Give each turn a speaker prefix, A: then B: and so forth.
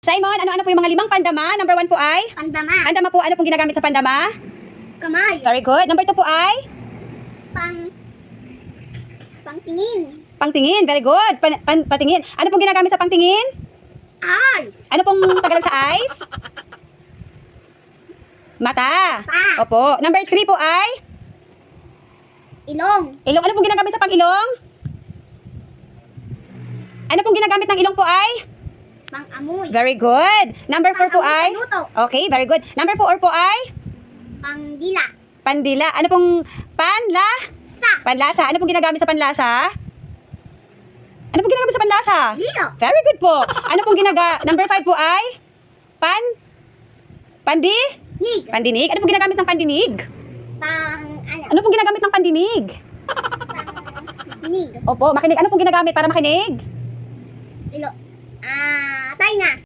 A: Simon, ano-ano po yung mga limang pandama? Number 1 po ay?
B: Pandama.
A: Pandama po, ano pong ginagamit sa pandama?
B: Kamay.
A: Very good. Number 2 po ay?
B: Pangtingin.
A: Pangtingin. Very good. Patingin. Ano pong ginagamit sa pangtingin?
B: Eyes.
A: Ano pong Tagalog sa eyes? Mata.
B: Pa.
A: Opo. Number 3 po ay?
B: Ilong.
A: Ilong. Ano pong ginagamit sa pang-ilong? Ano pong ginagamit ng ilong po ay?
B: Pang-amoy.
A: Very good. Number 4 po ay?
B: Pang-amoy sa luto.
A: Okay, very good. Number 4 po ay?
B: Pangdila.
A: Pandila. Ano pong
B: Sa.
A: panlasa? Ano pong ginagamit sa panlasa? Ano pong ginagamit sa panlasa?
B: Dilo.
A: Very good po. Ano pong Number 5 po ay?
B: Nig.
A: Pandinig. Ano pong ginagamit ng pandinig?
B: Ano?
A: Ano pong ginagamit ng pandinig?
B: Nig.
A: Opo, makinig. Ano pong ginagamit para makinig?
B: Ilo. Tayo na.